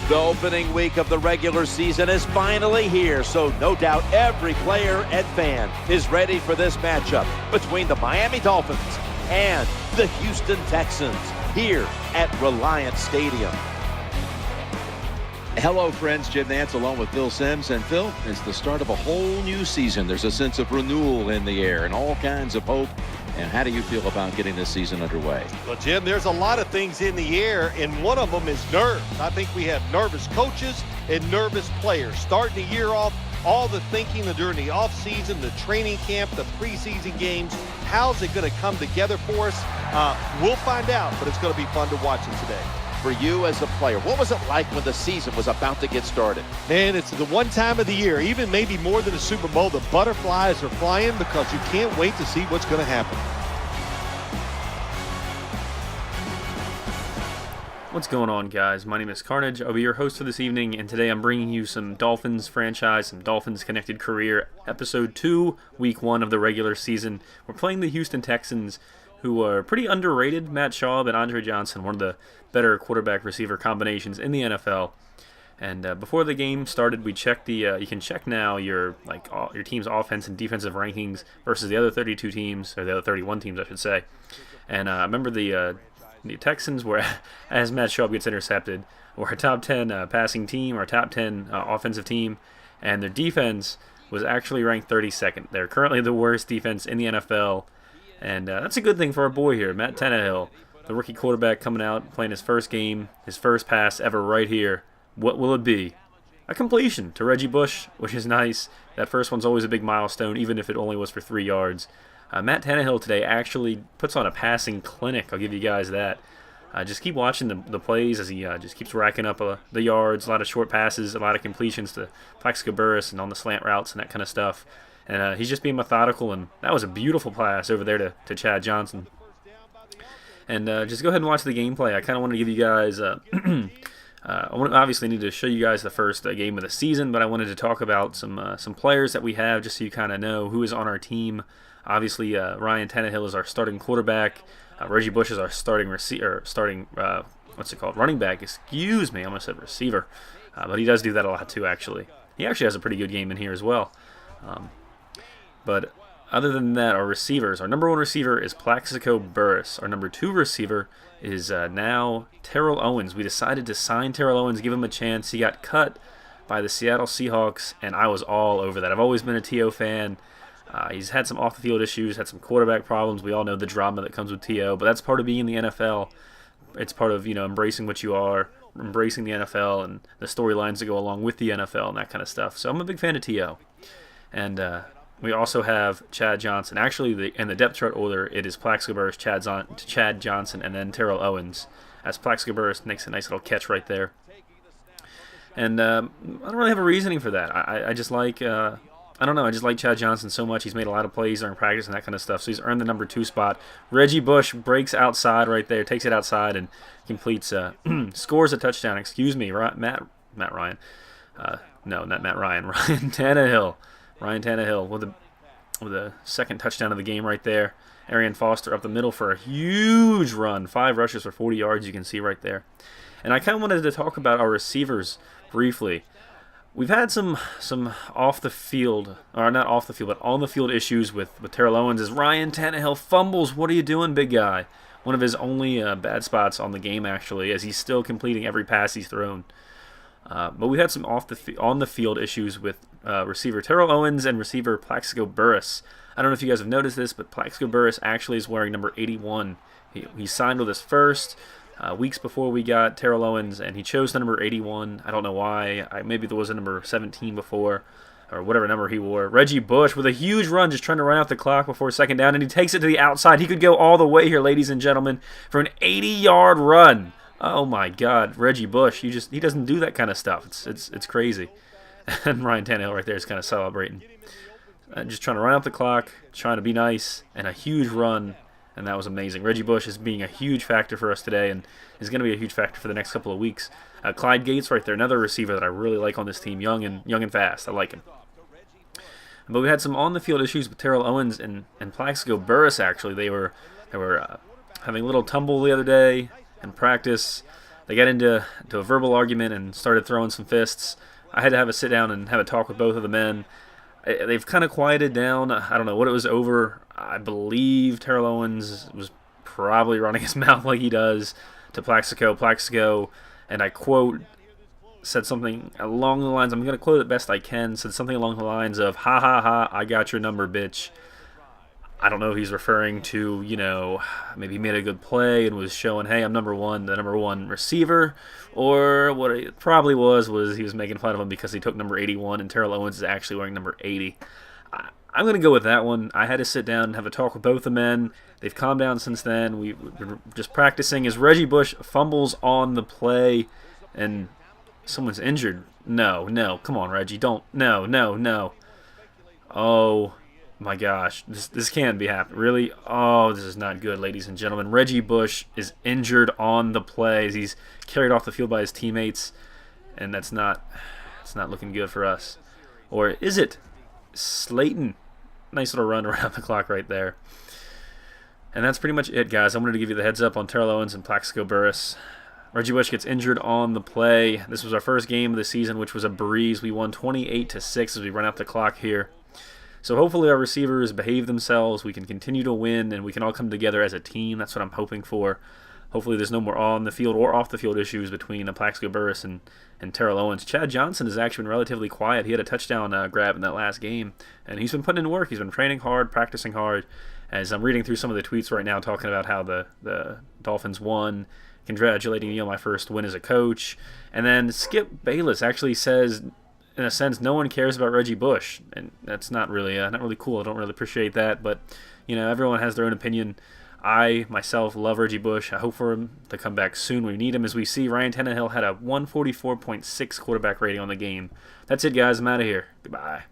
The opening week of the regular season is finally here, so no doubt every player and fan is ready for this matchup between the Miami Dolphins and the Houston Texans here at Reliant Stadium. Hello, friends. Jim Nantz along with Phil Simms. And Phil, it's the start of a whole new season. There's a sense of renewal in the air and all kinds of hope. And how do you feel about getting this season underway? Well, Jim, there's a lot of things in the air, and one of them is nerves. I think we have nervous coaches and nervous players. Starting the year off, all the thinking during the offseason, the training camp, the preseason games, how's it going to come together for us? We'll find out, but it's going to be fun to watch it today. For you as a player, what was it like when the season was about to get started? Man, it's the one time of the year, even maybe more than the Super Bowl, the butterflies are flying because you can't wait to see what's going to happen. What's going on, guys? My name is Carnage. I'll be your host for this evening, and today I'm bringing you some Dolphins franchise, some Dolphins-connected career, Episode 2, Week 1 of the regular season. We're playing the Houston Texans, who are pretty underrated. Matt Schaub and Andre Johnson, one of the better quarterback-receiver combinations in the NFL. And before the game started, we checked the. You can check now your team's offense and defensive rankings versus the other 32 teams, or the other 31 teams, I should say. And I remember the Texans were, as Matt Schaub gets intercepted, were a top 10 passing team or a top 10 offensive team, and their defense was actually ranked 32nd. They're currently the worst defense in the NFL. And that's a good thing for our boy here, Matt Tannehill, the rookie quarterback coming out, playing his first game, his first pass ever right here. What will it be? A completion to Reggie Bush, which is nice. That first one's always a big milestone, even if it only was for 3 yards. Matt Tannehill today actually puts on a passing clinic. I'll give you guys that. Just keep watching the plays as he just keeps racking up the yards, a lot of short passes, a lot of completions to Plaxico Burress and on the slant routes and that kind of stuff. And he's just being methodical, and that was a beautiful pass over there to Chad Johnson. And just go ahead and watch the gameplay. I kind of want to give you guys, obviously need to show you guys the first game of the season, but I wanted to talk about some players that we have just so you kind of know who is on our team. Obviously, Ryan Tannehill is our starting quarterback. Reggie Bush is our starting running back. Excuse me, I almost said receiver. But he does do that a lot too, actually. He actually has a pretty good game in here as well. But other than that, our receivers, our number one receiver is Plaxico Burress. Our number two receiver is now Terrell Owens. We decided to sign Terrell Owens, give him a chance. He got cut by the Seattle Seahawks, and I was all over that. I've always been a T.O. fan. He's had some off-the-field issues, had some quarterback problems. We all know the drama that comes with T.O., but that's part of being in the NFL. It's part of, embracing what you are, embracing the NFL and the storylines that go along with the NFL and that kind of stuff. So I'm a big fan of T.O. And we also have Chad Johnson. Actually, in the depth chart order, it is Plaxico Burress, Chad Johnson, and then Terrell Owens, as Plaxico Burress makes a nice little catch right there. And I don't really have a reasoning for that. I just like... I don't know, I just like Chad Johnson so much. He's made a lot of plays during practice and that kind of stuff, so he's earned the number 2 spot. Reggie Bush breaks outside right there, takes it outside, and completes, scores a touchdown. Excuse me, Matt Ryan. No, not Matt Ryan. Ryan Tannehill. Ryan Tannehill with a second touchdown of the game right there. Arian Foster up the middle for a huge run. 5 rushes for 40 yards, you can see right there. And I kind of wanted to talk about our receivers briefly. We've had some off the field, or not off the field, but on the field issues with Terrell Owens as Ryan Tannehill fumbles. What are you doing, big guy? One of his only bad spots on the game, actually, as he's still completing every pass he's thrown. But we had some on the field issues with receiver Terrell Owens and receiver Plaxico Burress. I don't know if you guys have noticed this, but Plaxico Burress actually is wearing number 81. He signed with us first. Weeks before we got Terrell Owens, and he chose the number 81. I don't know why. Maybe there was a number 17 before, or whatever number he wore. Reggie Bush with a huge run, just trying to run out the clock before second down, and he takes it to the outside. He could go all the way here, ladies and gentlemen, for an 80-yard run. Oh my God, Reggie Bush! He doesn't do that kind of stuff. It's crazy. And Ryan Tannehill right there is kind of celebrating, just trying to run out the clock, trying to be nice, and a huge run. And that was amazing. Reggie Bush is being a huge factor for us today and is going to be a huge factor for the next couple of weeks. Clyde Gates right there, another receiver that I really like on this team, young and fast. I like him. But we had some on-the-field issues with Terrell Owens and Plaxico Burress, actually. They were having a little tumble the other day in practice. They got into a verbal argument and started throwing some fists. I had to have a sit down and have a talk with both of the men. They've kind of quieted down. I don't know what it was over. I believe Terrell Owens was probably running his mouth like he does to Plaxico. Plaxico, and I quote, said something along the lines, I'm going to quote it best I can, said something along the lines of, ha ha ha, I got your number, bitch. I don't know if he's referring to, maybe he made a good play and was showing, hey, I'm number one, the number one receiver, or what it probably was he was making fun of him because he took number 81 and Terrell Owens is actually wearing number 80. I'm going to go with that one. I had to sit down and have a talk with both the men. They've calmed down since then. We've been just practicing. As Reggie Bush fumbles on the play and someone's injured. No, come on, Reggie, don't. No. Oh my gosh, this can't be happening. Really? Oh, this is not good, ladies and gentlemen. Reggie Bush is injured on the play. He's carried off the field by his teammates, and it's not looking good for us. Or is it? Slayton. Nice little run around the clock right there. And that's pretty much it, guys. I wanted to give you the heads up on Terrell Owens and Plaxico Burress. Reggie Bush gets injured on the play. This was our first game of the season, which was a breeze. We won 28-6 as we run out the clock here. So hopefully our receivers behave themselves. We can continue to win, and we can all come together as a team. That's what I'm hoping for. Hopefully there's no more on the field or off the field issues between Plaxico Burress and Terrell Owens. Chad Johnson has actually been relatively quiet. He had a touchdown grab in that last game, and he's been putting in work. He's been training hard, practicing hard. As I'm reading through some of the tweets right now talking about how the Dolphins won, congratulating me on my first win as a coach. And then Skip Bayless actually says, in a sense, no one cares about Reggie Bush, and that's not really cool. I don't really appreciate that, but everyone has their own opinion. I myself love Reggie Bush. I hope for him to come back soon. We need him. As we see, Ryan Tannehill had a 144.6 quarterback rating on the game. That's it, guys. I'm out of here. Goodbye.